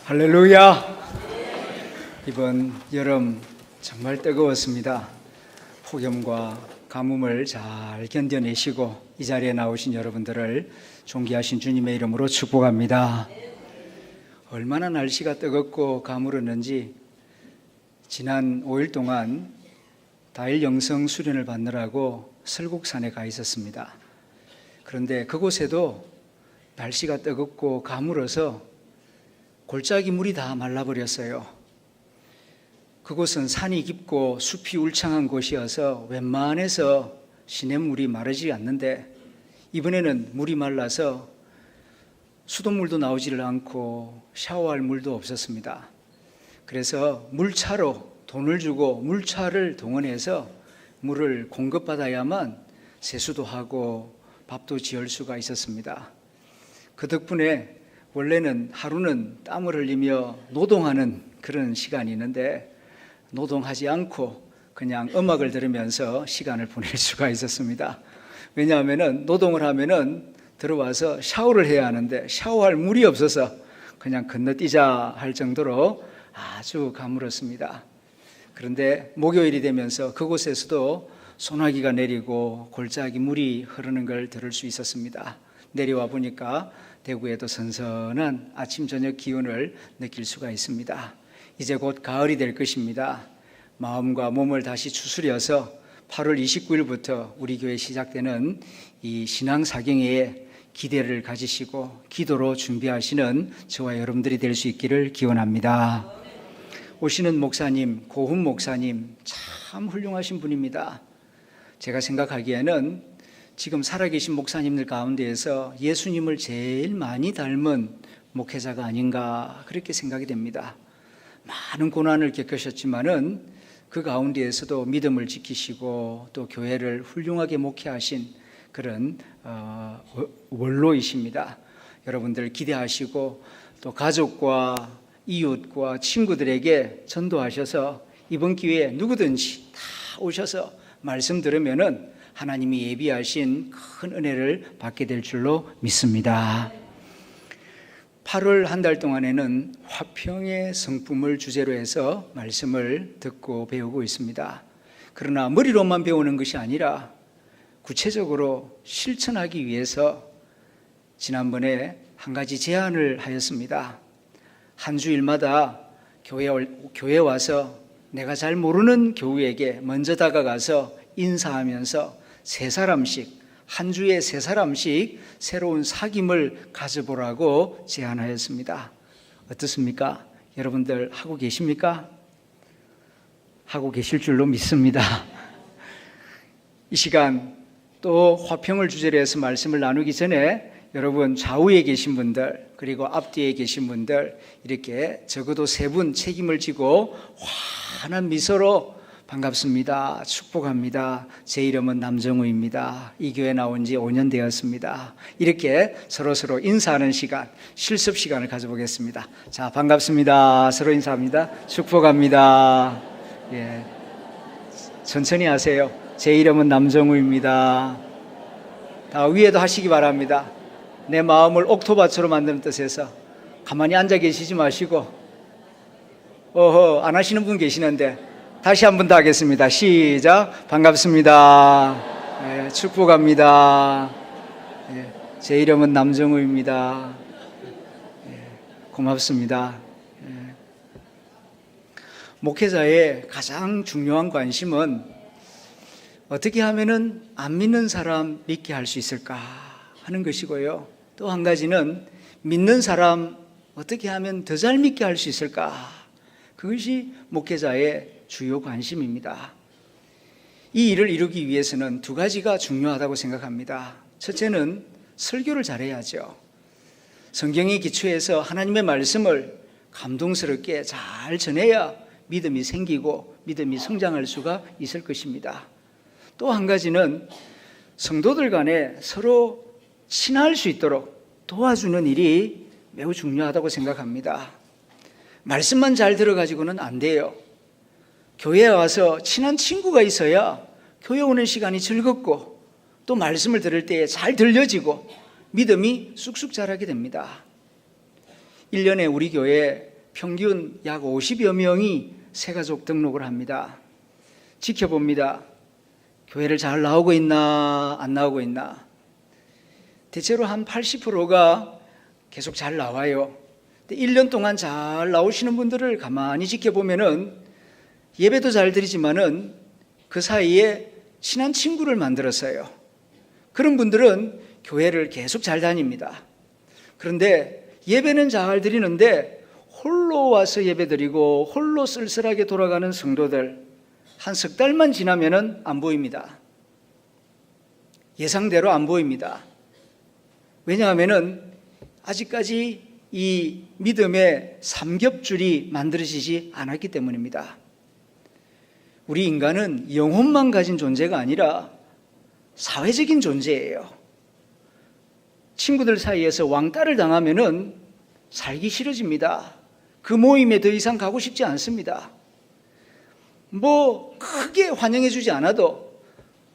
할렐루야. 이번 여름 정말 뜨거웠습니다. 폭염과 가뭄을 잘 견뎌내시고 이 자리에 나오신 여러분들을 존귀하신 주님의 이름으로 축복합니다. 얼마나 날씨가 뜨겁고 가물었는지 지난 5일 동안 다일 영성 수련을 받느라고 설국산에 가 있었습니다. 그런데 그곳에도 날씨가 뜨겁고 가물어서 골짜기 물이 다 말라버렸어요. 그곳은 산이 깊고 숲이 울창한 곳이어서 웬만해서 시냇물이 마르지 않는데 이번에는 물이 말라서 수돗물도 나오지를 않고 샤워할 물도 없었습니다. 그래서 물차로 돈을 주고 물차를 동원해서 물을 공급받아야만 세수도 하고 밥도 지을 수가 있었습니다. 그 덕분에 원래는 하루는 땀을 흘리며 노동하는 그런 시간이 있는데 노동하지 않고 그냥 음악을 들으면서 시간을 보낼 수가 있었습니다. 왜냐하면 노동을 하면은 들어와서 샤워를 해야 하는데 샤워할 물이 없어서 그냥 건너뛰자 할 정도로 아주 가물었습니다. 그런데 목요일이 되면서 그곳에서도 소나기가 내리고 골짜기 물이 흐르는 걸 들을 수 있었습니다. 내려와 보니까 대구에도 선선한 아침 저녁 기온을 느낄 수가 있습니다. 이제 곧 가을이 될 것입니다. 마음과 몸을 다시 추스려서 8월 29일부터 우리 교회 시작되는 이 신앙사경회에 기대를 가지시고 기도로 준비하시는 저와 여러분들이 될 수 있기를 기원합니다. 오시는 목사님, 고훈 목사님 참 훌륭하신 분입니다. 제가 생각하기에는 지금 살아계신 목사님들 가운데에서 예수님을 제일 많이 닮은 목회자가 아닌가 그렇게 생각이 됩니다. 많은 고난을 겪으셨지만은 그 가운데에서도 믿음을 지키시고 또 교회를 훌륭하게 목회하신 그런 원로이십니다. 여러분들 기대하시고 또 가족과 이웃과 친구들에게 전도하셔서 이번 기회에 누구든지 다 오셔서 말씀 들으면은 하나님이 예비하신 큰 은혜를 받게 될 줄로 믿습니다. 8월 한 달 동안에는 화평의 성품을 주제로 해서 말씀을 듣고 배우고 있습니다. 그러나 머리로만 배우는 것이 아니라 구체적으로 실천하기 위해서 지난번에 한 가지 제안을 하였습니다. 한 주일마다 교회에 와서 내가 잘 모르는 교우에게 먼저 다가가서 인사하면서 세 사람씩, 한 주에 세 사람씩 새로운 사귐을 가져보라고 제안하였습니다. 어떻습니까? 여러분들 하고 계십니까? 하고 계실 줄로 믿습니다. 이 시간 또 화평을 주제로 해서 말씀을 나누기 전에 여러분 좌우에 계신 분들 그리고 앞뒤에 계신 분들 이렇게 적어도 세 분 책임을 지고 환한 미소로 반갑습니다. 축복합니다. 제 이름은 남정우입니다. 이 교회 나온 지 5년 되었습니다. 이렇게 서로서로 인사하는 시간, 실습 시간을 가져보겠습니다. 자, 반갑습니다. 서로 인사합니다. 축복합니다. 예, 천천히 하세요. 제 이름은 남정우입니다. 다 위에도 하시기 바랍니다. 내 마음을 옥토밭으로 만드는 뜻에서 가만히 앉아 계시지 마시고 안 하시는 분 계시는데 다시 한 번 더 하겠습니다. 시작. 반갑습니다. 네, 축복합니다. 네, 제 이름은 남정우입니다. 네, 고맙습니다. 네. 목회자의 가장 중요한 관심은 어떻게 하면은 안 믿는 사람 믿게 할 수 있을까 하는 것이고요. 또 한 가지는 믿는 사람 어떻게 하면 더 잘 믿게 할 수 있을까? 그것이 목회자의 주요 관심입니다. 이 일을 이루기 위해서는 두 가지가 중요하다고 생각합니다. 첫째는 설교를 잘해야죠. 성경의 기초에서 하나님의 말씀을 감동스럽게 잘 전해야 믿음이 생기고 믿음이 성장할 수가 있을 것입니다. 또 한 가지는 성도들 간에 서로 친할 수 있도록 도와주는 일이 매우 중요하다고 생각합니다. 말씀만 잘 들어가지고는 안 돼요. 교회에 와서 친한 친구가 있어야 교회 오는 시간이 즐겁고 또 말씀을 들을 때에 잘 들려지고 믿음이 쑥쑥 자라게 됩니다. 1년에 우리 교회에 평균 약 50여 명이 새가족 등록을 합니다. 지켜봅니다. 교회를 잘 나오고 있나 안 나오고 있나. 대체로 한 80%가 계속 잘 나와요. 1년 동안 잘 나오시는 분들을 가만히 지켜보면은 예배도 잘 드리지만은 그 사이에 친한 친구를 만들었어요. 그런 분들은 교회를 계속 잘 다닙니다. 그런데 예배는 잘 드리는데 홀로 와서 예배 드리고 홀로 쓸쓸하게 돌아가는 성도들 한 석 달만 지나면은 안 보입니다. 예상대로 안 보입니다. 왜냐하면은 아직까지 이 믿음의 삼겹줄이 만들어지지 않았기 때문입니다. 우리 인간은 영혼만 가진 존재가 아니라 사회적인 존재예요. 친구들 사이에서 왕따를 당하면은 살기 싫어집니다. 그 모임에 더 이상 가고 싶지 않습니다. 뭐 크게 환영해 주지 않아도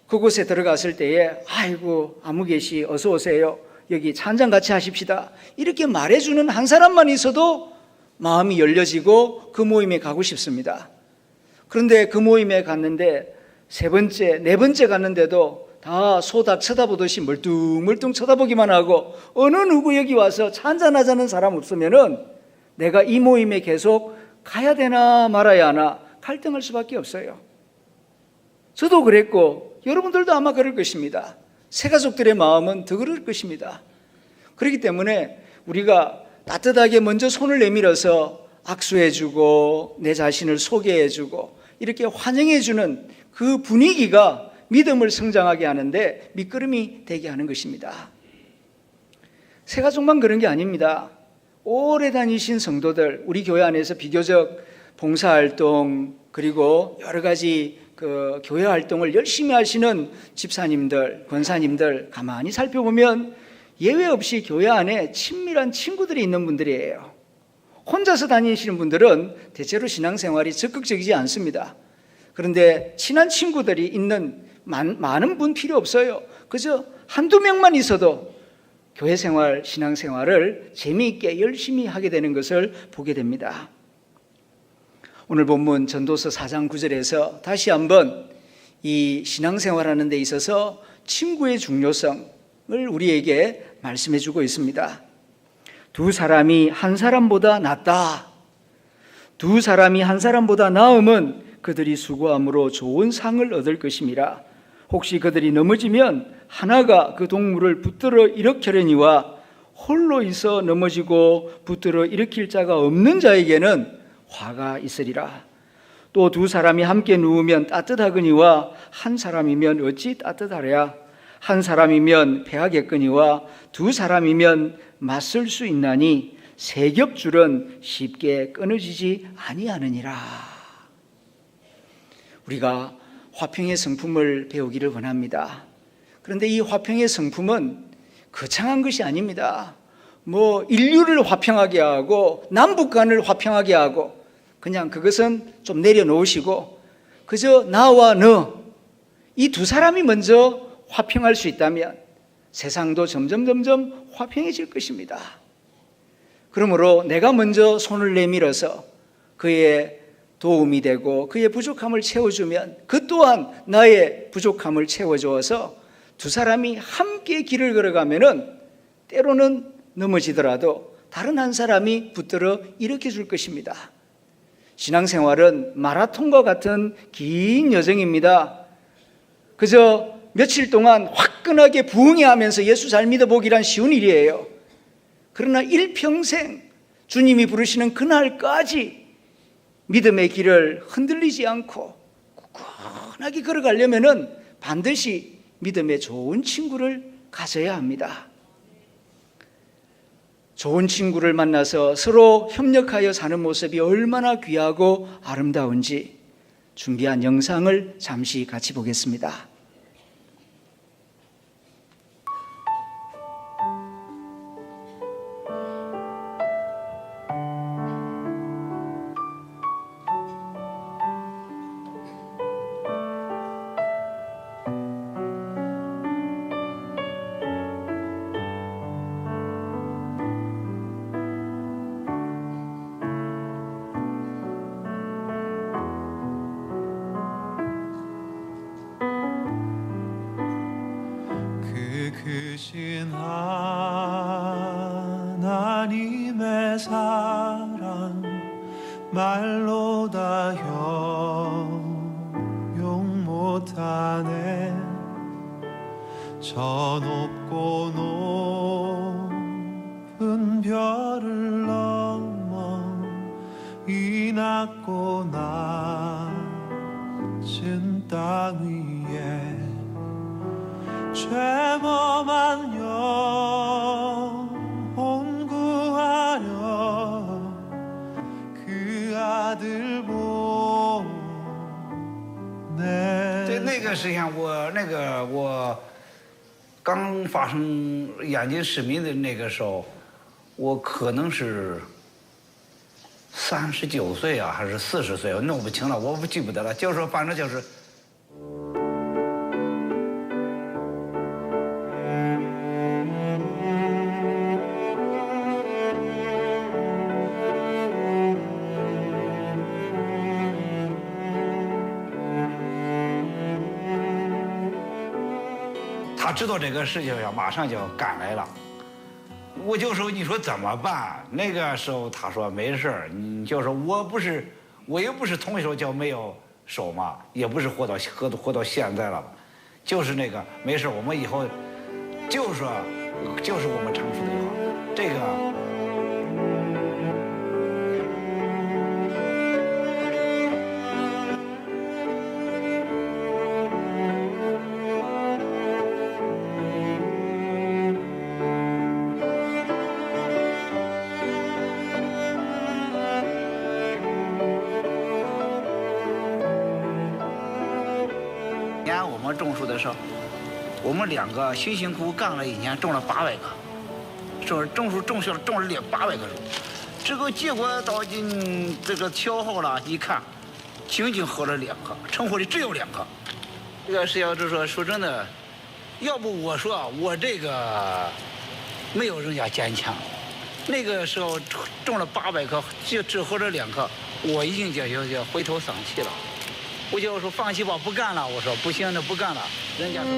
그곳에 들어갔을 때에 아이고 아무개씨 어서 오세요. 여기 차 한잔 같이 하십시다. 이렇게 말해주는 한 사람만 있어도 마음이 열려지고 그 모임에 가고 싶습니다. 그런데 그 모임에 갔는데 세 번째, 네 번째 갔는데도 다 소닥 쳐다보듯이 멀뚱멀뚱 쳐다보기만 하고 어느 누구 여기 와서 차 한잔 하자는 사람 없으면은 내가 이 모임에 계속 가야 되나 말아야 하나 갈등할 수밖에 없어요. 저도 그랬고 여러분들도 아마 그럴 것입니다. 새가족들의 마음은 더 그럴 것입니다. 그렇기 때문에 우리가 따뜻하게 먼저 손을 내밀어서 악수해주고 내 자신을 소개해주고 이렇게 환영해주는 그 분위기가 믿음을 성장하게 하는데 밑거름이 되게 하는 것입니다. 새가족만 그런 게 아닙니다. 오래 다니신 성도들, 우리 교회 안에서 비교적 봉사활동 그리고 여러 가지 그 교회 활동을 열심히 하시는 집사님들, 권사님들 가만히 살펴보면 예외 없이 교회 안에 친밀한 친구들이 있는 분들이에요. 혼자서 다니시는 분들은 대체로 신앙생활이 적극적이지 않습니다. 그런데 친한 친구들이 있는 많은 분 필요 없어요. 그저 한두 명만 있어도 교회 생활, 신앙생활을 재미있게 열심히 하게 되는 것을 보게 됩니다. 오늘 본문 전도서 4장 9절에서 다시 한번 이 신앙생활하는 데 있어서 친구의 중요성을 우리에게 말씀해 주고 있습니다. 두 사람이 한 사람보다 낫다. 두 사람이 한 사람보다 나음은 그들이 수고함으로 좋은 상을 얻을 것임이라. 혹시 그들이 넘어지면 하나가 그 동물을 붙들어 일으키려니와 홀로 있어 넘어지고 붙들어 일으킬 자가 없는 자에게는 화가 있으리라. 또 두 사람이 함께 누우면 따뜻하거니와 한 사람이면 어찌 따뜻하랴. 한 사람이면 패하겠거니와 두 사람이면 맞설 수 있나니 세 겹줄은 쉽게 끊어지지 아니하느니라. 우리가 화평의 성품을 배우기를 원합니다. 그런데 이 화평의 성품은 거창한 것이 아닙니다. 뭐 인류를 화평하게 하고 남북 간을 화평하게 하고 그냥 그것은 좀 내려놓으시고 그저 나와 너 이 두 사람이 먼저 화평할 수 있다면 세상도 점점 화평해질 것입니다. 그러므로 내가 먼저 손을 내밀어서 그의 도움이 되고 그의 부족함을 채워주면 그 또한 나의 부족함을 채워주어서 두 사람이 함께 길을 걸어가면은 때로는 넘어지더라도 다른 한 사람이 붙들어 일으켜 줄 것입니다. 신앙생활은 마라톤과 같은 긴 여정입니다. 그저 며칠 동안 화끈하게 부흥해하면서 예수 잘 믿어보기란 쉬운 일이에요. 그러나 일평생 주님이 부르시는 그날까지 믿음의 길을 흔들리지 않고 굳건하게 걸어가려면 반드시 믿음의 좋은 친구를 가져야 합니다. 좋은 친구를 만나서 서로 협력하여 사는 모습이 얼마나 귀하고 아름다운지 준비한 영상을 잠시 같이 보겠습니다. 저 높고 높은 별을 넘어 이 낮고 낮은 땅 위에 죄범한 영혼 구하려 그 아들 보내。 对那个实际上我刚发生眼睛失明的那个时候，我可能是39岁啊，还是40岁，我弄不清了，我不记不得了。就是说，反正就是。他知道这个事情呀，马上就要赶来了。我就说，你说怎么办？那个时候他说没事儿，你就说我又不是从小就没有手嘛，也不是活到现在了，就是那个没事，我们以后就是说，就是我们常说的话，这个。我们种树的时候，我们2个辛辛苦苦干了1年，种了800棵，种树种了800棵树，这个结果到今这个调好了，一看，仅仅活了2棵，成活的只有2棵。这个是要就是说真的，要不我说我这个没有人家坚强，那个时候种了800棵，只活了2棵，我已经就灰头丧气了。我就说放弃吧，不干了。我说不行，那不干了。人家说。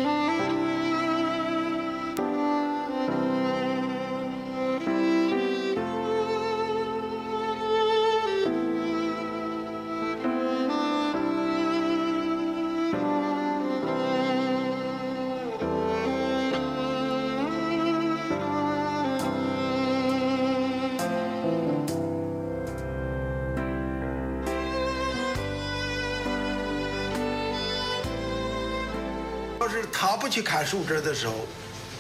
要是他不去看树枝的时候，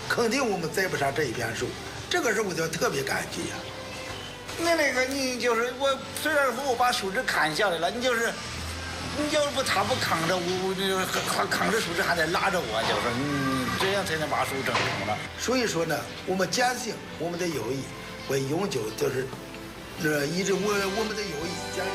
肯定我们栽不上这一片树。这个是我就特别感激呀。那个你就是我，虽然说我把树枝砍下来了，你要不他不扛着他扛着树枝还得拉着我，就是这样才能把树整成了。所以说呢，我们坚信我们的友谊会永久，就是一直我们的友谊坚信。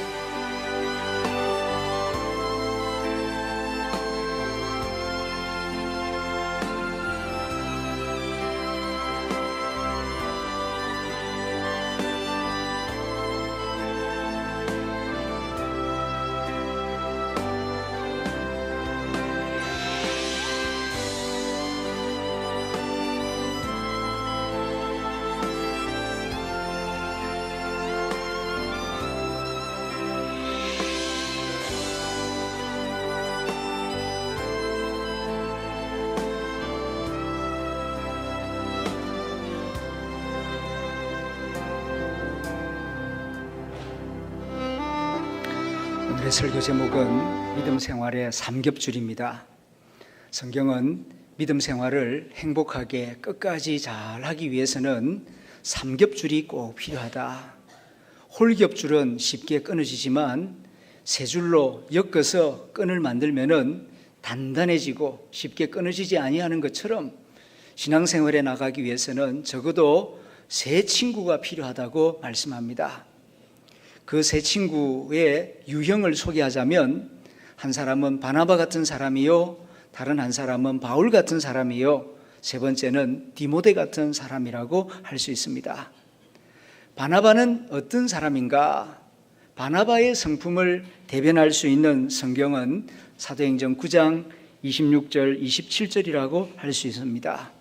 오늘의 설교 제목은 믿음 생활의 삼겹줄입니다. 성경은 믿음 생활을 행복하게 끝까지 잘 하기 위해서는 삼겹줄이 꼭 필요하다. 홀겹줄은 쉽게 끊어지지만 세 줄로 엮어서 끈을 만들면은 단단해지고 쉽게 끊어지지 아니하는 것처럼 신앙생활에 나가기 위해서는 적어도 세 친구가 필요하다고 말씀합니다. 그 세 친구의 유형을 소개하자면 한 사람은 바나바 같은 사람이요, 다른 한 사람은 바울 같은 사람이요, 세 번째는 디모데 같은 사람이라고 할 수 있습니다. 바나바는 어떤 사람인가? 바나바의 성품을 대변할 수 있는 성경은 사도행전 9장 26절 27절이라고 할 수 있습니다.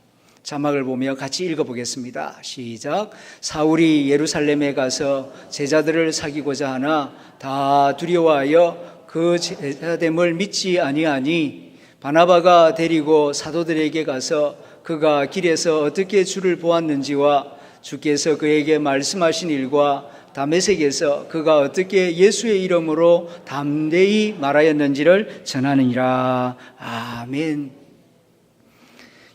자막을 보며 같이 읽어보겠습니다. 시작. 사울이 예루살렘에 가서 제자들을 사귀고자 하나 다 두려워하여 그 제자됨을 믿지 아니하니 바나바가 데리고 사도들에게 가서 그가 길에서 어떻게 주를 보았는지와 주께서 그에게 말씀하신 일과 다메섹에서 그가 어떻게 예수의 이름으로 담대히 말하였는지를 전하느니라. 아멘.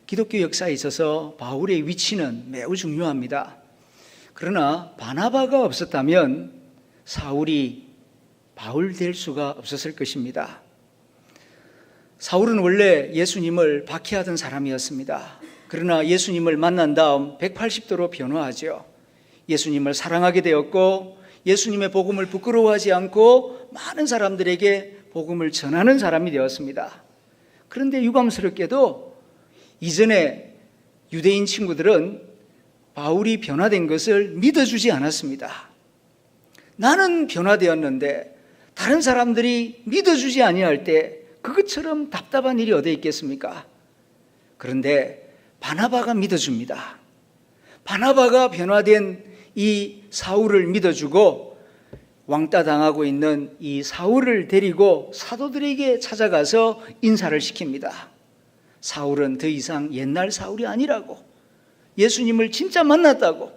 기독교 역사에 있어서 바울의 위치는 매우 중요합니다. 그러나 바나바가 없었다면 사울이 바울 될 수가 없었을 것입니다. 사울은 원래 예수님을 박해하던 사람이었습니다. 그러나 예수님을 만난 다음 180도로 변화하죠. 예수님을 사랑하게 되었고 예수님의 복음을 부끄러워하지 않고 많은 사람들에게 복음을 전하는 사람이 되었습니다. 그런데 유감스럽게도 이전에 유대인 친구들은 바울이 변화된 것을 믿어주지 않았습니다. 나는 변화되었는데 다른 사람들이 믿어주지 아니할 때 그것처럼 답답한 일이 어디 있겠습니까? 그런데 바나바가 믿어줍니다. 바나바가 변화된 이 사울을 믿어주고 왕따 당하고 있는 이 사울을 데리고 사도들에게 찾아가서 인사를 시킵니다. 사울은 더 이상 옛날 사울이 아니라고, 예수님을 진짜 만났다고,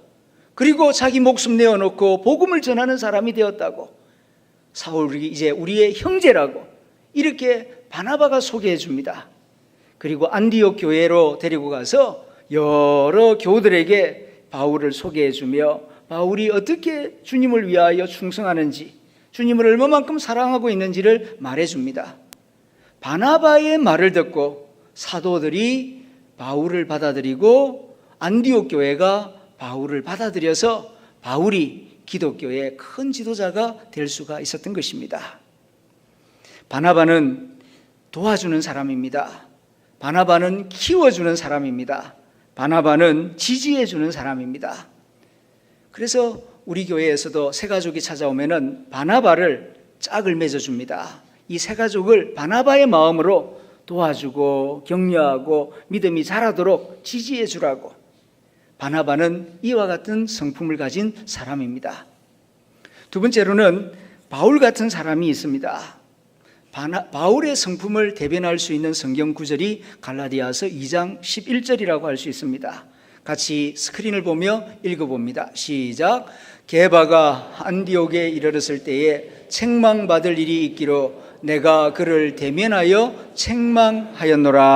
그리고 자기 목숨 내어놓고 복음을 전하는 사람이 되었다고, 사울이 이제 우리의 형제라고 이렇게 바나바가 소개해 줍니다. 그리고 안디옥 교회로 데리고 가서 여러 교우들에게 바울을 소개해 주며 바울이 어떻게 주님을 위하여 충성하는지, 주님을 얼마만큼 사랑하고 있는지를 말해 줍니다. 바나바의 말을 듣고 사도들이 바울을 받아들이고 안디옥 교회가 바울을 받아들여서 바울이 기독교의 큰 지도자가 될 수가 있었던 것입니다. 바나바는 도와주는 사람입니다. 바나바는 키워주는 사람입니다. 바나바는 지지해주는 사람입니다. 그래서 우리 교회에서도 새 가족이 찾아오면은 바나바를 짝을 맺어줍니다. 이 새 가족을 바나바의 마음으로 도와주고 격려하고 믿음이 자라도록 지지해주라고. 바나바는 이와 같은 성품을 가진 사람입니다. 두 번째로는 바울 같은 사람이 있습니다. 바울의 성품을 대변할 수 있는 성경 구절이 갈라디아서 2장 11절이라고 할 수 있습니다. 같이 스크린을 보며 읽어봅니다. 시작. 게바가 안디옥에 이르렀을 때에 책망받을 일이 있기로 내가 그를 대면하여 책망하였노라.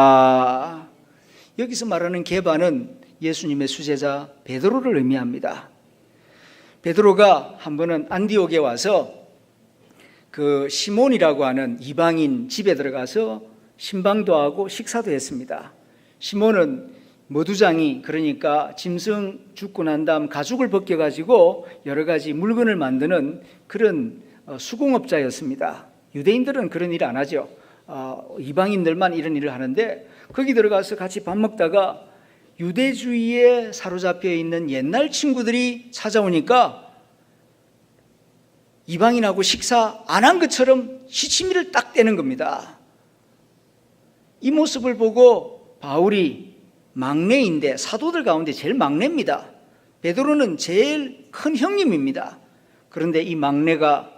여기서 말하는 게바는 예수님의 수제자 베드로를 의미합니다. 베드로가 한 번은 안디옥에 와서 그 시몬이라고 하는 이방인 집에 들어가서 신방도 하고 식사도 했습니다. 시몬은 머두장이, 그러니까 짐승 죽고 난 다음 가죽을 벗겨가지고 여러 가지 물건을 만드는 그런 수공업자였습니다. 유대인들은 그런 일을 안 하죠. 이방인들만 이런 일을 하는데 거기 들어가서 같이 밥 먹다가 유대주의에 사로잡혀 있는 옛날 친구들이 찾아오니까 이방인하고 식사 안 한 것처럼 시치미를 딱 떼는 겁니다. 이 모습을 보고 바울이 막내인데 사도들 가운데 제일 막내입니다. 베드로는 제일 큰 형님입니다. 그런데 이 막내가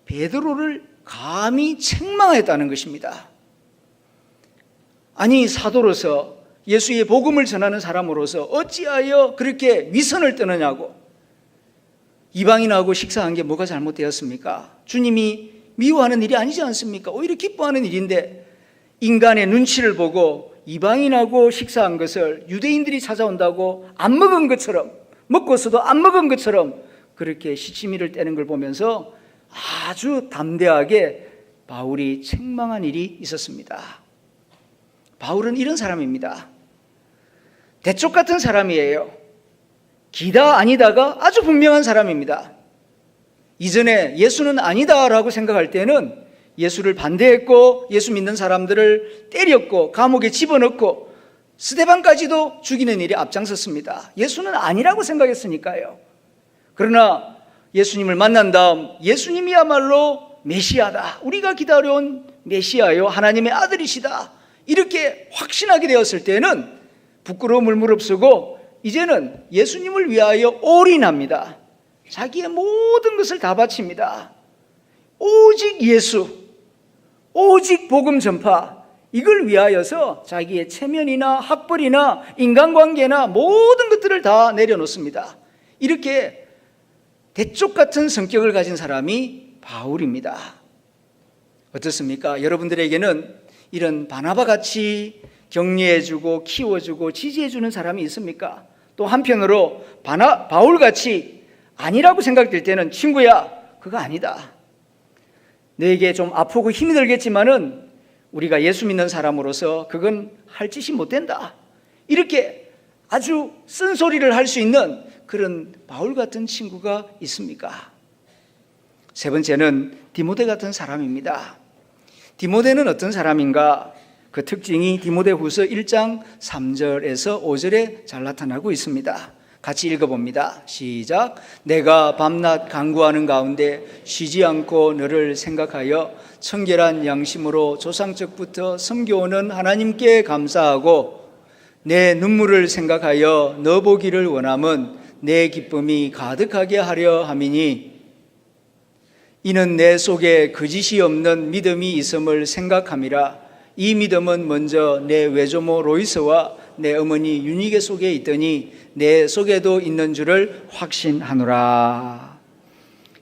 베드로를 감히 책망했다는 것입니다. 아니, 사도로서 예수의 복음을 전하는 사람으로서 어찌하여 그렇게 위선을 떠느냐고. 이방인하고 식사한 게 뭐가 잘못되었습니까? 주님이 미워하는 일이 아니지 않습니까? 오히려 기뻐하는 일인데 인간의 눈치를 보고 이방인하고 식사한 것을 유대인들이 찾아온다고 안 먹은 것처럼, 먹고서도 안 먹은 것처럼 그렇게 시치미를 떼는 걸 보면서 아주 담대하게 바울이 책망한 일이 있었습니다. 바울은 이런 사람입니다. 대쪽 같은 사람이에요. 기다 아니다가 아주 분명한 사람입니다. 이전에 예수는 아니다라고 생각할 때는 예수를 반대했고 예수 믿는 사람들을 때렸고 감옥에 집어넣고 스데반까지도 죽이는 일에 앞장섰습니다. 예수는 아니라고 생각했으니까요. 그러나 예수님을 만난 다음 예수님이야말로 메시아다, 우리가 기다려온 메시아요, 하나님의 아들이시다, 이렇게 확신하게 되었을 때는 부끄러움을 무릅쓰고 이제는 예수님을 위하여 올인합니다. 자기의 모든 것을 다 바칩니다. 오직 예수, 오직 복음 전파, 이걸 위하여서 자기의 체면이나 학벌이나 인간관계나 모든 것들을 다 내려놓습니다. 이렇게 대쪽 같은 성격을 가진 사람이 바울입니다. 어떻습니까? 여러분들에게는 이런 바나바같이 격려해주고 키워주고 지지해주는 사람이 있습니까? 또 한편으로 바울같이 아니라고 생각될 때는 친구야, 그거 아니다. 너에게 좀 아프고 힘이 들겠지만은 우리가 예수 믿는 사람으로서 그건 할 짓이 못 된다. 이렇게 아주 쓴소리를 할 수 있는 그런 바울 같은 친구가 있습니까? 세 번째는 디모데 같은 사람입니다. 디모데는 어떤 사람인가? 그 특징이 디모데후서 1장 3절에서 5절에 잘 나타나고 있습니다. 같이 읽어봅니다. 시작. 내가 밤낮 간구하는 가운데 쉬지 않고 너를 생각하여 청결한 양심으로 조상적부터 섬겨오는 하나님께 감사하고 내 눈물을 생각하여 너 보기를 원함은 내 기쁨이 가득하게 하려 함이니 이는 내 속에 거짓이 없는 믿음이 있음을 생각함이라. 이 믿음은 먼저 내 외조모 로이스와 내 어머니 유니게 속에 있더니 내 속에도 있는 줄을 확신하노라.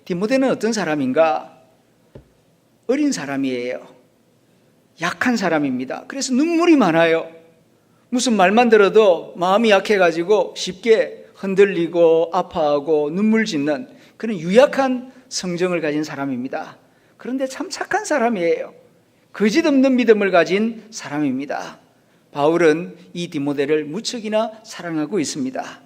디모데는 어떤 사람인가? 어린 사람이에요. 약한 사람입니다. 그래서 눈물이 많아요. 무슨 말만 들어도 마음이 약해가지고 쉽게 흔들리고 아파하고 눈물 짓는 그런 유약한 성정을 가진 사람입니다. 그런데 참 착한 사람이에요. 거짓 없는 믿음을 가진 사람입니다. 바울은 이 디모데를 무척이나 사랑하고 있습니다.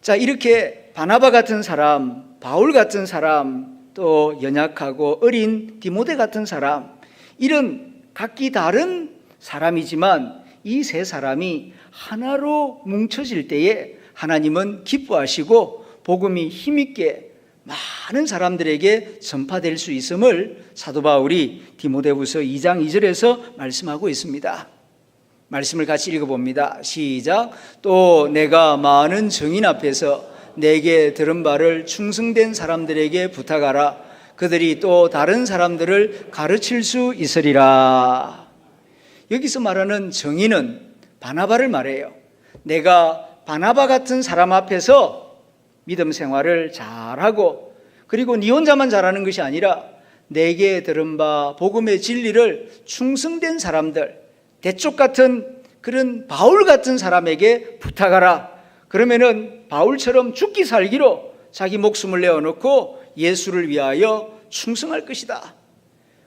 자, 이렇게 바나바 같은 사람, 바울 같은 사람, 또 연약하고 어린 디모데 같은 사람, 이런 각기 다른 사람이지만 이 세 사람이 하나로 뭉쳐질 때에 하나님은 기뻐하시고 복음이 힘있게 많은 사람들에게 전파될 수 있음을 사도 바울이 디모데후서 2장 2절에서 말씀하고 있습니다. 말씀을 같이 읽어봅니다. 시작. 또 내가 많은 증인 앞에서 내게 들은 바를 충성된 사람들에게 부탁하라. 그들이 또 다른 사람들을 가르칠 수 있으리라. 여기서 말하는 증인은 바나바를 말해요. 내가 바나바 같은 사람 앞에서 믿음 생활을 잘하고 그리고 네 혼자만 잘하는 것이 아니라 내게 들은 바 복음의 진리를 충성된 사람들, 대쪽 같은 그런 바울 같은 사람에게 부탁하라. 그러면은 바울처럼 죽기 살기로 자기 목숨을 내어놓고 예수를 위하여 충성할 것이다.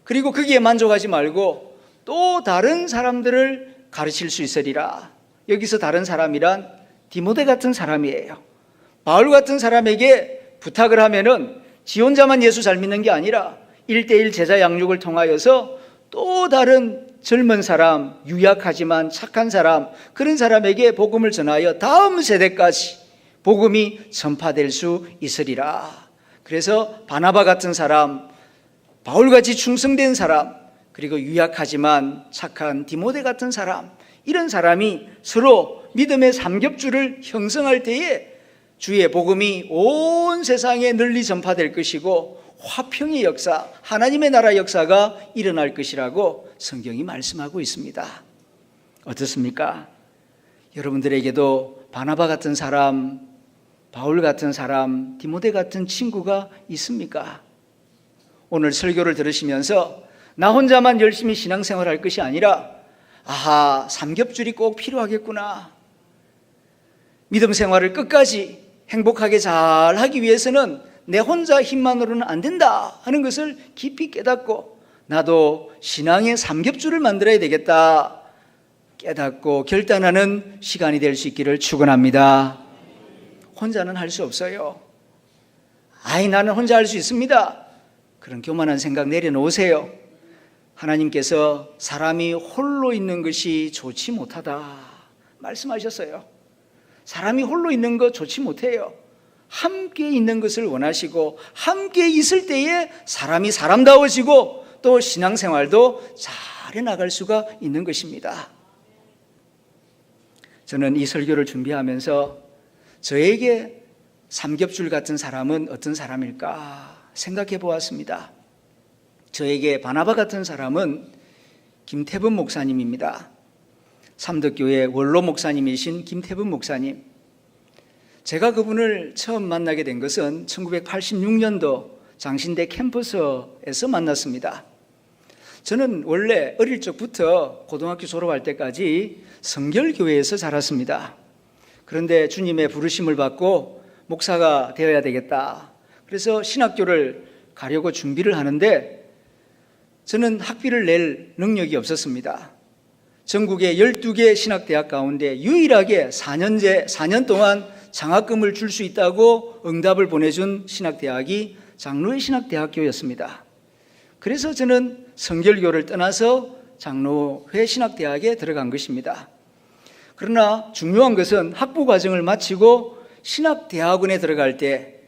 그리고 거기에 만족하지 말고 또 다른 사람들을 가르칠 수 있으리라. 여기서 다른 사람이란 디모데 같은 사람이에요. 바울 같은 사람에게 부탁을 하면은 지 혼자만 예수 잘 믿는 게 아니라 1:1 제자 양육을 통하여서 또 다른 젊은 사람, 유약하지만 착한 사람, 그런 사람에게 복음을 전하여 다음 세대까지 복음이 전파될 수 있으리라. 그래서 바나바 같은 사람, 바울같이 충성된 사람, 그리고 유약하지만 착한 디모데 같은 사람, 이런 사람이 서로 믿음의 삼겹줄을 형성할 때에 주의 복음이 온 세상에 널리 전파될 것이고 화평의 역사, 하나님의 나라 역사가 일어날 것이라고 성경이 말씀하고 있습니다. 어떻습니까? 여러분들에게도 바나바 같은 사람, 바울 같은 사람, 디모데 같은 친구가 있습니까? 오늘 설교를 들으시면서 나 혼자만 열심히 신앙생활할 것이 아니라 아하, 삼겹줄이 꼭 필요하겠구나. 믿음 생활을 끝까지 행복하게 잘 하기 위해서는 내 혼자 힘만으로는 안 된다 하는 것을 깊이 깨닫고 나도 신앙의 삼겹줄을 만들어야 되겠다 깨닫고 결단하는 시간이 될 수 있기를 축원합니다. 혼자는 할 수 없어요. 아이, 나는 혼자 할 수 있습니다. 그런 교만한 생각 내려놓으세요. 하나님께서 사람이 홀로 있는 것이 좋지 못하다 말씀하셨어요. 사람이 홀로 있는 거 좋지 못해요. 함께 있는 것을 원하시고 함께 있을 때에 사람이 사람다워지고 또 신앙생활도 잘 해나갈 수가 있는 것입니다. 저는 이 설교를 준비하면서 저에게 삼겹줄 같은 사람은 어떤 사람일까 생각해 보았습니다. 저에게 바나바 같은 사람은 김태범 목사님입니다. 삼덕교회 원로 목사님이신 김태범 목사님. 제가 그분을 처음 만나게 된 것은 1986년도 장신대 캠퍼스에서 만났습니다. 저는 원래 어릴 적부터 고등학교 졸업할 때까지 성결교회에서 자랐습니다. 그런데 주님의 부르심을 받고 목사가 되어야 되겠다. 그래서 신학교를 가려고 준비를 하는데 저는 학비를 낼 능력이 없었습니다. 전국의 12개 신학대학 가운데 유일하게 4년 동안 장학금을 줄 수 있다고 응답을 보내준 신학대학이 장로회 신학대학교였습니다. 그래서 저는 성결교를 떠나서 장로회 신학대학에 들어간 것입니다. 그러나 중요한 것은 학부과정을 마치고 신학대학원에 들어갈 때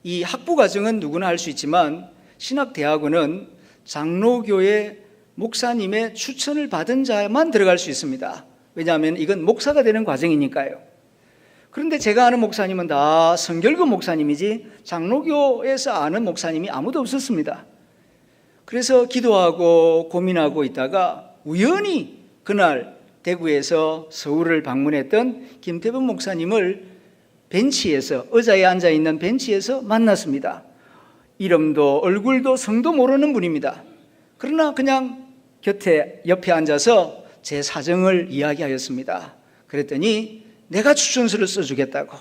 이 학부과정은 누구나 할 수 있지만 신학대학원은 장로교회 목사님의 추천을 받은 자만 들어갈 수 있습니다. 왜냐하면 이건 목사가 되는 과정이니까요. 그런데 제가 아는 목사님은 다 성결교 목사님이지 장로교에서 아는 목사님이 아무도 없었습니다. 그래서 기도하고 고민하고 있다가 우연히 그날 대구에서 서울을 방문했던 김태범 목사님을 벤치에서, 의자에 앉아있는 벤치에서 만났습니다. 이름도 얼굴도 성도 모르는 분입니다. 그러나 그냥 옆에 앉아서 제 사정을 이야기하였습니다. 그랬더니 내가 추천서를 써주겠다고.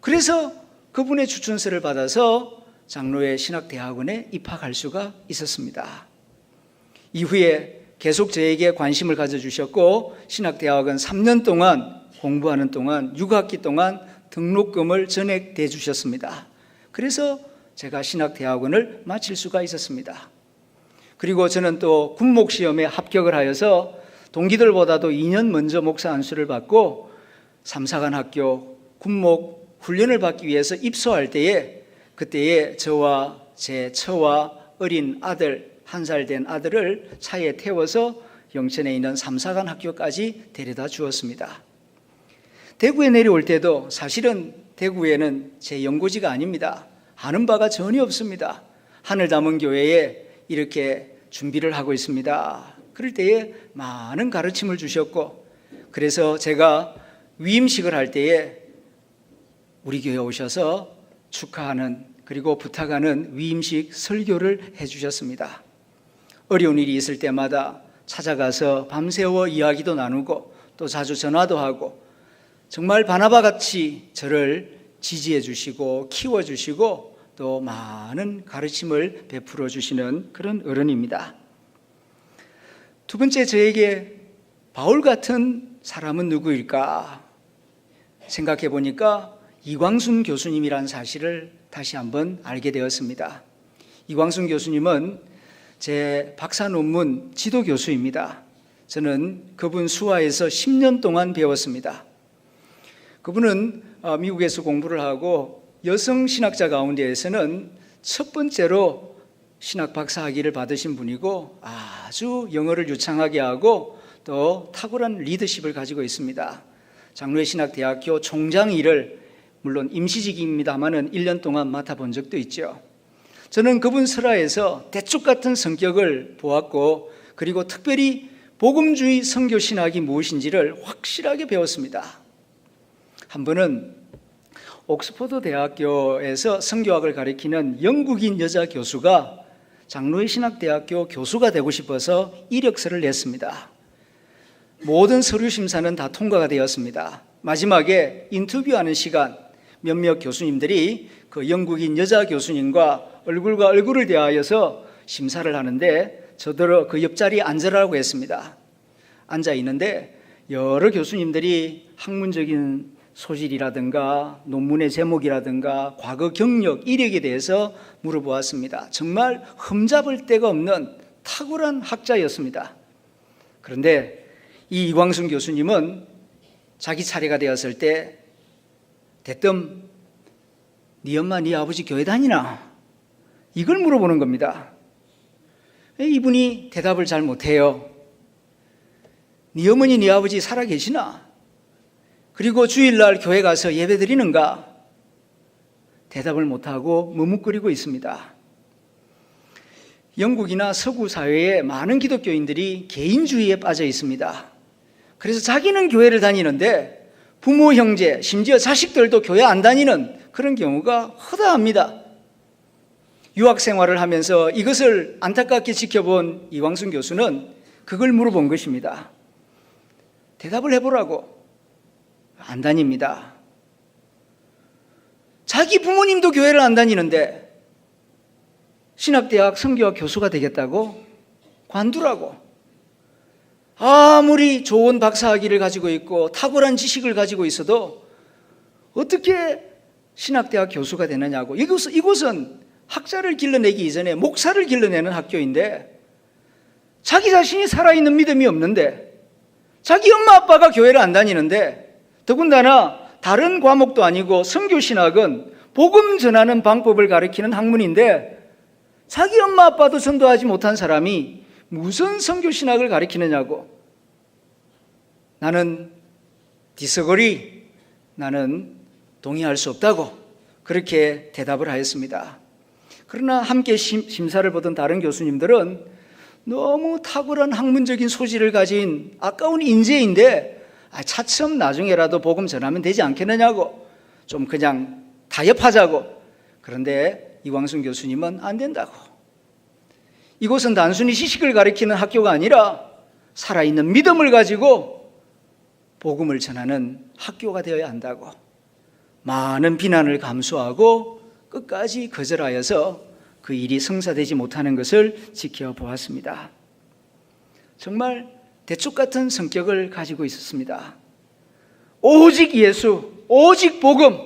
그래서 그분의 추천서를 받아서 장로회 신학대학원에 입학할 수가 있었습니다. 이후에 계속 저에게 관심을 가져주셨고 신학대학원 3년 동안 공부하는 동안 6학기 동안 등록금을 전액대 주셨습니다. 그래서 제가 신학대학원을 마칠 수가 있었습니다. 그리고 저는 또 군목시험에 합격을 하여서 동기들보다도 2년 먼저 목사 안수를 받고 삼사관학교 군목 훈련을 받기 위해서 입소할 때에 그때에 저와 제 처와 어린 아들 1살 된 아들을 차에 태워서 영천에 있는 삼사관학교까지 데려다 주었습니다. 대구에 내려올 때도 사실은 대구에는 제 연고지가 아닙니다. 아는 바가 전혀 없습니다. 하늘담원교회에 이렇게 준비를 하고 있습니다. 그럴 때에 많은 가르침을 주셨고 그래서 제가 위임식을 할 때에 우리 교회에 오셔서 축하하는 그리고 부탁하는 위임식 설교를 해주셨습니다. 어려운 일이 있을 때마다 찾아가서 밤새워 이야기도 나누고 또 자주 전화도 하고 정말 바나바같이 저를 지지해 주시고 키워주시고 또 많은 가르침을 베풀어 주시는 그런 어른입니다. 두 번째, 저에게 바울 같은 사람은 누구일까 생각해 보니까 이광순 교수님이란 사실을 다시 한번 알게 되었습니다. 이광순 교수님은 제 박사 논문 지도 교수입니다. 저는 그분 수하에서 10년 동안 배웠습니다. 그분은 미국에서 공부를 하고 여성 신학자 가운데에서는 첫 번째로 신학 박사 학위를 받으신 분이고 아주 영어를 유창하게 하고 또 탁월한 리더십을 가지고 있습니다. 장로회 신학대학교 총장 일을 물론 임시직입니다만은 1년 동안 맡아본 적도 있죠. 저는 그분 설화에서 대쪽 같은 성격을 보았고 그리고 특별히 복음주의 선교 신학이 무엇인지를 확실하게 배웠습니다. 한 번은 옥스퍼드 대학교에서 선교학을 가르치는 영국인 여자 교수가 장로회 신학대학교 교수가 되고 싶어서 이력서를 냈습니다. 모든 서류 심사는 다 통과가 되었습니다. 마지막에 인터뷰하는 시간 몇몇 교수님들이 그 영국인 여자 교수님과 얼굴과 얼굴을 대하여서 심사를 하는데 저더러 그 옆자리에 앉으라고 했습니다. 앉아 있는데 여러 교수님들이 학문적인 소질이라든가 논문의 제목이라든가 과거 경력, 이력에 대해서 물어보았습니다. 정말 흠잡을 데가 없는 탁월한 학자였습니다. 그런데 이 이광순 교수님은 자기 차례가 되었을 때 대뜸 네 엄마 네 아버지 교회 다니나? 이걸 물어보는 겁니다. 이분이 대답을 잘 못해요. 네 어머니 네 아버지 살아 계시나? 그리고 주일날 교회 가서 예배 드리는가? 대답을 못하고 머뭇거리고 있습니다. 영국이나 서구 사회에 많은 기독교인들이 개인주의에 빠져 있습니다. 그래서 자기는 교회를 다니는데 부모, 형제, 심지어 자식들도 교회 안 다니는 그런 경우가 허다합니다. 유학 생활을 하면서 이것을 안타깝게 지켜본 이광순 교수는 그걸 물어본 것입니다. 대답을 해보라고. 안 다닙니다. 자기 부모님도 교회를 안 다니는데 신학대학 선교학 교수가 되겠다고? 관두라고. 아무리 좋은 박사학위를 가지고 있고 탁월한 지식을 가지고 있어도 어떻게 신학대학 교수가 되느냐고. 이곳은 학자를 길러내기 이전에 목사를 길러내는 학교인데 자기 자신이 살아있는 믿음이 없는데 자기 엄마 아빠가 교회를 안 다니는데 더군다나 다른 과목도 아니고 선교신학은 복음 전하는 방법을 가르치는 학문인데 자기 엄마 아빠도 전도하지 못한 사람이 무슨 선교신학을 가르치느냐고. 나는 디스거리, 나는 동의할 수 없다고 그렇게 대답을 하였습니다. 그러나 함께 심사를 보던 다른 교수님들은 너무 탁월한 학문적인 소질을 가진 아까운 인재인데 차츰 나중에라도 복음 전하면 되지 않겠느냐고 좀 그냥 타협하자고. 그런데 이광순 교수님은 안 된다고. 이곳은 단순히 지식을 가르치는 학교가 아니라 살아있는 믿음을 가지고 복음을 전하는 학교가 되어야 한다고. 많은 비난을 감수하고 끝까지 거절하여서 그 일이 성사되지 못하는 것을 지켜보았습니다. 정말 대쪽 같은 성격을 가지고 있었습니다. 오직 예수, 오직 복음,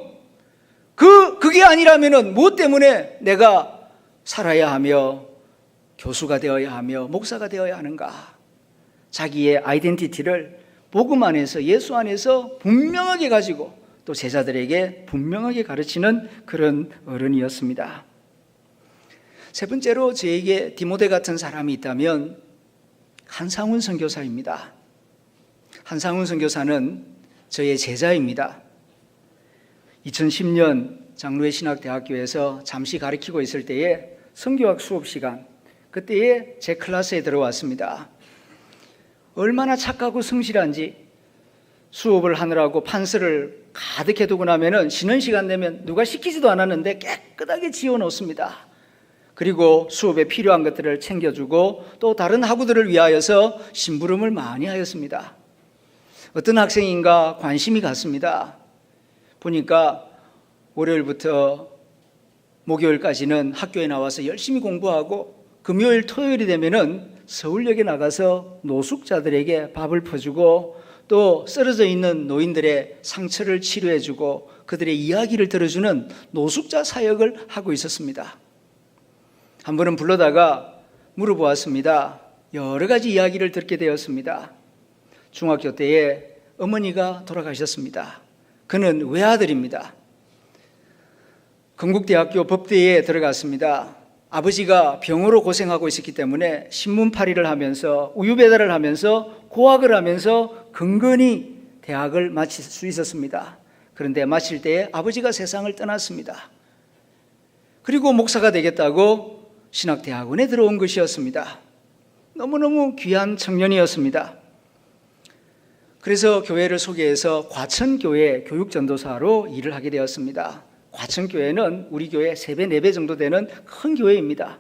그게 아니라면 무엇 때문에 내가 살아야 하며 교수가 되어야 하며 목사가 되어야 하는가. 자기의 아이덴티티를 복음 안에서 예수 안에서 분명하게 가지고 또 제자들에게 분명하게 가르치는 그런 어른이었습니다. 세 번째로 저에게 디모데 같은 사람이 있다면 한상훈 선교사입니다. 한상훈 선교사는 저의 제자입니다. 2010년 장로회 신학대학교에서 잠시 가르치고 있을 때에 선교학 수업 시간, 그때에 제 클래스에 들어왔습니다. 얼마나 착하고 성실한지 수업을 하느라고 판서를 가득 해두고 나면은 쉬는 시간 되면 누가 시키지도 않았는데 깨끗하게 지어놓습니다. 그리고 수업에 필요한 것들을 챙겨주고 또 다른 학우들을 위하여서 심부름을 많이 하였습니다. 어떤 학생인가 관심이 갔습니다. 보니까 월요일부터 목요일까지는 학교에 나와서 열심히 공부하고 금요일 토요일이 되면은 서울역에 나가서 노숙자들에게 밥을 퍼주고 또 쓰러져 있는 노인들의 상처를 치료해주고 그들의 이야기를 들어주는 노숙자 사역을 하고 있었습니다. 한 번은 불러다가 물어보았습니다. 여러 가지 이야기를 듣게 되었습니다. 중학교 때에 어머니가 돌아가셨습니다. 그는 외아들입니다. 건국대학교 법대에 들어갔습니다. 아버지가 병으로 고생하고 있었기 때문에 신문팔이를 하면서 우유 배달을 하면서 고학을 하면서 근근히 대학을 마칠 수 있었습니다. 그런데 마칠 때에 아버지가 세상을 떠났습니다. 그리고 목사가 되겠다고 신학대학원에 들어온 것이었습니다. 너무너무 귀한 청년이었습니다. 그래서 교회를 소개해서 과천교회 교육전도사로 일을 하게 되었습니다. 과천교회는 우리 교회 3배, 4배 정도 되는 큰 교회입니다.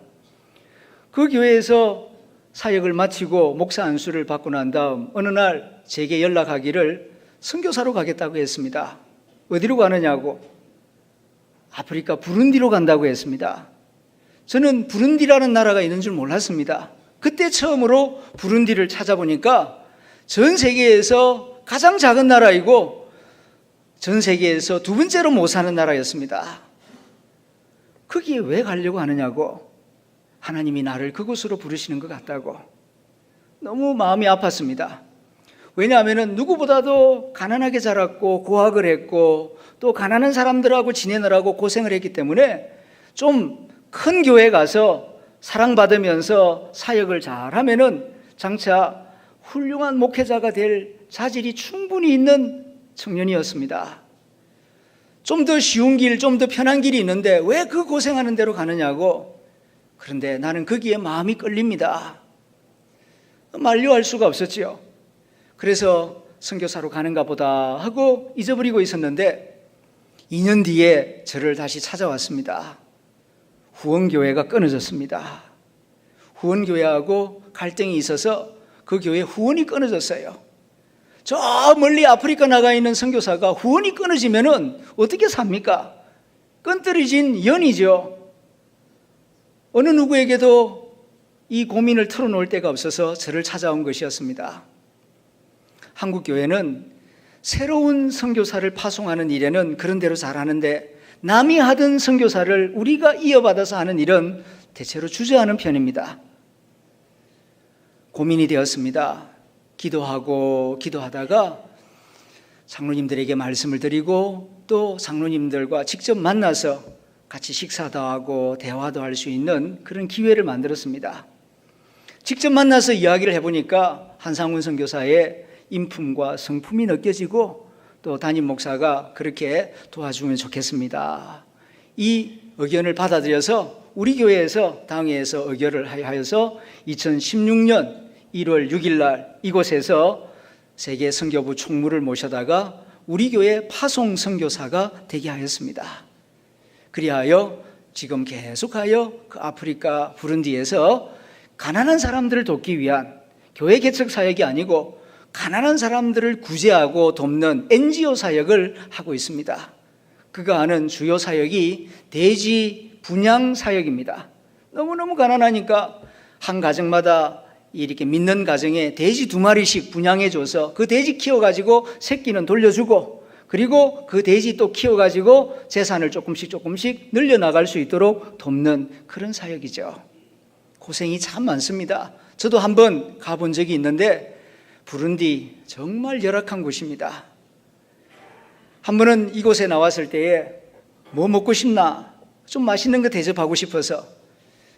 그 교회에서 사역을 마치고 목사 안수를 받고 난 다음 어느 날 제게 연락하기를 선교사로 가겠다고 했습니다. 어디로 가느냐고. 아프리카 부룬디로 간다고 했습니다. 저는 부룬디라는 나라가 있는 줄 몰랐습니다. 그때 처음으로 부룬디를 찾아보니까 전 세계에서 가장 작은 나라이고 전 세계에서 2번째로 못 사는 나라였습니다. 거기에 왜 가려고 하느냐고. 하나님이 나를 그곳으로 부르시는 것 같다고. 너무 마음이 아팠습니다. 왜냐하면 누구보다도 가난하게 자랐고 고학을 했고 또 가난한 사람들하고 지내느라고 고생을 했기 때문에 좀 큰 교회 가서 사랑받으면서 사역을 잘하면은 장차 훌륭한 목회자가 될 자질이 충분히 있는 청년이었습니다. 좀 더 쉬운 길, 좀 더 편한 길이 있는데 왜 그 고생하는 대로 가느냐고. 그런데 나는 거기에 마음이 끌립니다. 만류할 수가 없었지요. 그래서 선교사로 가는가 보다 하고 잊어버리고 있었는데 2년 뒤에 저를 다시 찾아왔습니다. 후원교회가 끊어졌습니다. 후원교회하고 갈등이 있어서 그 교회 후원이 끊어졌어요. 저 멀리 아프리카 나가 있는 선교사가 후원이 끊어지면은 어떻게 삽니까? 끊어진 연이죠. 어느 누구에게도 이 고민을 털어놓을 데가 없어서 저를 찾아온 것이었습니다. 한국교회는 새로운 선교사를 파송하는 일에는 그런 대로 잘하는데 남이 하던 선교사를 우리가 이어받아서 하는 일은 대체로 주저하는 편입니다. 고민이 되었습니다. 기도하다가 장로님들에게 말씀을 드리고 또 장로님들과 직접 만나서 같이 식사도 하고 대화도 할 수 있는 그런 기회를 만들었습니다. 직접 만나서 이야기를 해보니까 한상훈 선교사의 인품과 성품이 느껴지고 또 담임 목사가 그렇게 도와주면 좋겠습니다. 이 의견을 받아들여서 우리 교회에서 당회에서 의결을 하여서 2016년 1월 6일 날 이곳에서 세계 선교부 총무를 모셔다가 우리 교회 파송 선교사가 되게 하였습니다. 그리하여 지금 계속하여 그 아프리카 부룬디에서 가난한 사람들을 돕기 위한 교회 개척 사역이 아니고 가난한 사람들을 구제하고 돕는 NGO 사역을 하고 있습니다. 그가 하는 주요 사역이 돼지 분양 사역입니다. 너무너무 가난하니까 한 가정마다 이렇게 믿는 가정에 돼지 2마리씩 분양해줘서 그 돼지 키워가지고 새끼는 돌려주고 그리고 그 돼지 또 키워가지고 재산을 조금씩 늘려나갈 수 있도록 돕는 그런 사역이죠. 고생이 참 많습니다. 저도 한번 가본 적이 있는데 부룬디 정말 열악한 곳입니다. 한 번은 이곳에 나왔을 때에 뭐 먹고 싶나 좀 맛있는 거 대접하고 싶어서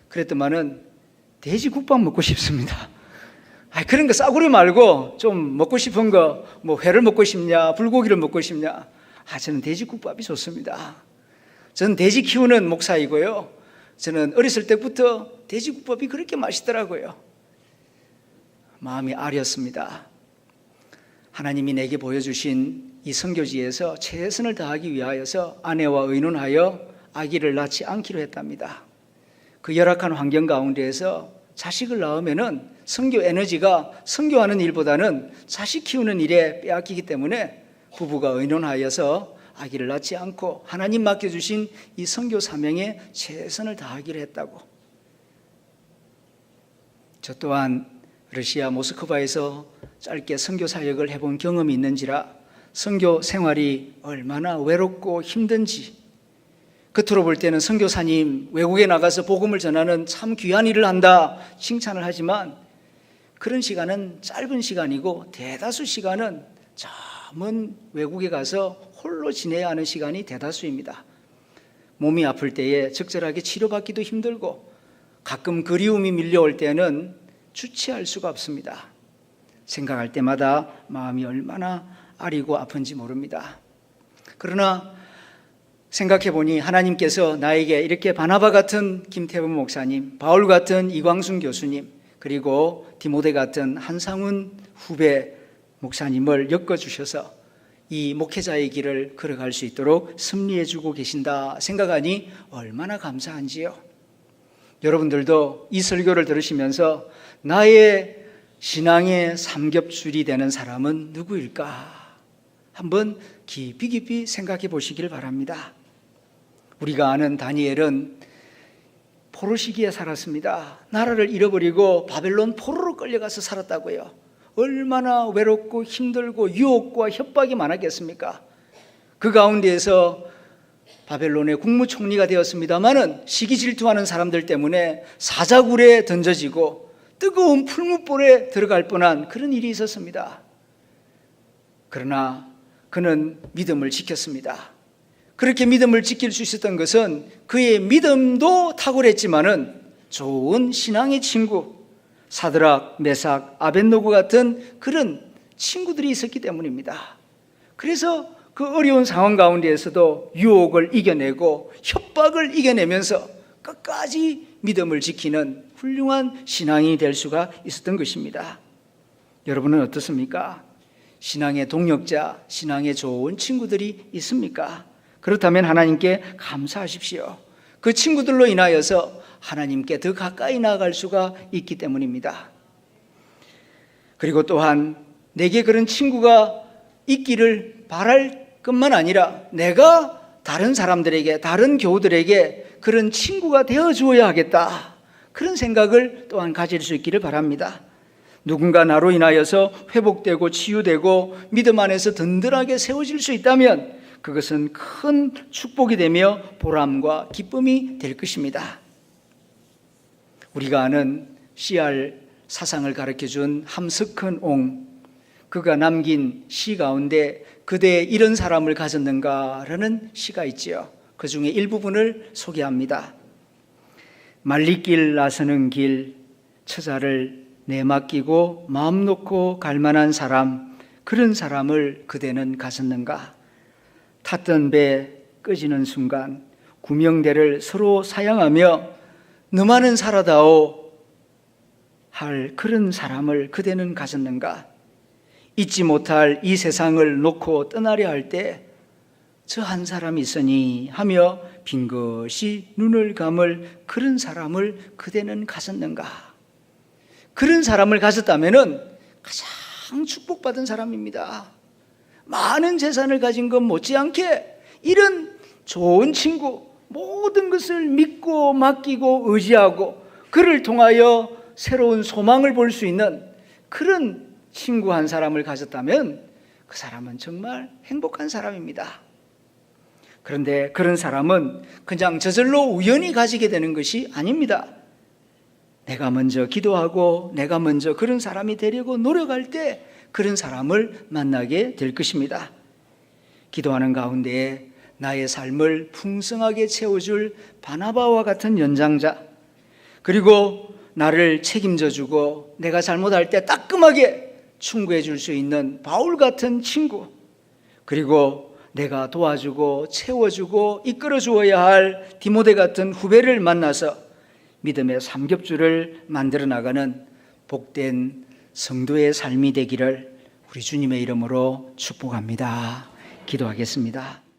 그랬더만은 돼지국밥 먹고 싶습니다. 그런 거 싸구려 말고 좀 먹고 싶은 거 뭐 회를 먹고 싶냐 불고기를 먹고 싶냐 저는 돼지국밥이 좋습니다. 저는 돼지 키우는 목사이고요. 저는 어렸을 때부터 돼지국밥이 그렇게 맛있더라고요. 마음이 아렸습니다. 하나님이 내게 보여주신 이 선교지에서 최선을 다하기 위하여서 아내와 의논하여 아기를 낳지 않기로 했답니다. 그 열악한 환경 가운데에서 자식을 낳으면은 선교 에너지가 선교하는 일보다는 자식 키우는 일에 빼앗기기 때문에 부부가 의논하여서 아기를 낳지 않고 하나님 맡겨주신 이 선교 사명에 최선을 다하기로 했다고. 저 또한 러시아 모스크바에서 짧게 선교 사역을 해본 경험이 있는지라 선교 생활이 얼마나 외롭고 힘든지 겉으로 볼 때는 선교사님 외국에 나가서 복음을 전하는 참 귀한 일을 한다 칭찬을 하지만 그런 시간은 짧은 시간이고 대다수 시간은 저 먼 외국에 가서 홀로 지내야 하는 시간이 대다수입니다. 몸이 아플 때에 적절하게 치료받기도 힘들고 가끔 그리움이 밀려올 때는 주체할 수가 없습니다. 생각할 때마다 마음이 얼마나 아리고 아픈지 모릅니다. 그러나 생각해보니 하나님께서 나에게 이렇게 바나바 같은 김태범 목사님, 바울 같은 이광순 교수님, 그리고 디모데 같은 한상훈 후배 목사님을 엮어주셔서 이 목회자의 길을 걸어갈 수 있도록 섭리해주고 계신다 생각하니 얼마나 감사한지요. 여러분들도 이 설교를 들으시면서 나의 신앙의 삼겹줄이 되는 사람은 누구일까? 한번 깊이 생각해 보시길 바랍니다. 우리가 아는 다니엘은 포로 시기에 살았습니다. 나라를 잃어버리고 바벨론 포로로 끌려가서 살았다고요. 얼마나 외롭고 힘들고 유혹과 협박이 많았겠습니까? 그 가운데에서 바벨론의 국무총리가 되었습니다마는 시기 질투하는 사람들 때문에 사자굴에 던져지고 뜨거운 풀무불에 들어갈 뻔한 그런 일이 있었습니다. 그러나 그는 믿음을 지켰습니다. 그렇게 믿음을 지킬 수 있었던 것은 그의 믿음도 탁월했지만은 좋은 신앙의 친구 사드락, 메삭, 아벳노고 같은 그런 친구들이 있었기 때문입니다. 그래서 그 어려운 상황 가운데에서도 유혹을 이겨내고 협박을 이겨내면서 끝까지 믿음을 지키는 훌륭한 신앙이 될 수가 있었던 것입니다. 여러분은 어떻습니까? 신앙의 동력자, 신앙의 좋은 친구들이 있습니까? 그렇다면 하나님께 감사하십시오. 그 친구들로 인하여서 하나님께 더 가까이 나아갈 수가 있기 때문입니다. 그리고 또한 내게 그런 친구가 있기를 바랄 것만 아니라 내가 다른 사람들에게, 다른 교우들에게 그런 친구가 되어 주어야 하겠다, 그런 생각을 또한 가질 수 있기를 바랍니다. 누군가 나로 인하여서 회복되고 치유되고 믿음 안에서 든든하게 세워질 수 있다면 그것은 큰 축복이 되며 보람과 기쁨이 될 것입니다. 우리가 아는 CR 사상을 가르쳐준 함석헌 옹, 그가 남긴 시 가운데 그대 이런 사람을 가졌는가라는 시가 있지요. 그 중에 일부분을 소개합니다. 말리길 나서는 길, 처자를 내맡기고 마음 놓고 갈 만한 사람, 그런 사람을 그대는 가졌는가? 탔던 배 꺼지는 순간 구명대를 서로 사양하며 너만은 살아다오 할 그런 사람을 그대는 가졌는가? 잊지 못할 이 세상을 놓고 떠나려 할 때 저 한 사람이 있으니 하며 빈것이 눈을 감을 그런 사람을 그대는 가졌는가? 그런 사람을 가졌다면 가장 축복받은 사람입니다. 많은 재산을 가진 것 못지않게 이런 좋은 친구, 모든 것을 믿고 맡기고 의지하고 그를 통하여 새로운 소망을 볼 수 있는 그런 친구 한 사람을 가졌다면 그 사람은 정말 행복한 사람입니다. 그런데 그런 사람은 그냥 저절로 우연히 가지게 되는 것이 아닙니다. 내가 먼저 기도하고 내가 먼저 그런 사람이 되려고 노력할 때 그런 사람을 만나게 될 것입니다. 기도하는 가운데 나의 삶을 풍성하게 채워줄 바나바와 같은 연장자, 그리고 나를 책임져 주고 내가 잘못할 때 따끔하게 충고해 줄 수 있는 바울 같은 친구, 그리고 내가 도와주고 채워주고 이끌어 주어야 할 디모데 같은 후배를 만나서 믿음의 삼겹줄을 만들어 나가는 복된 성도의 삶이 되기를 우리 주님의 이름으로 축복합니다. 기도하겠습니다.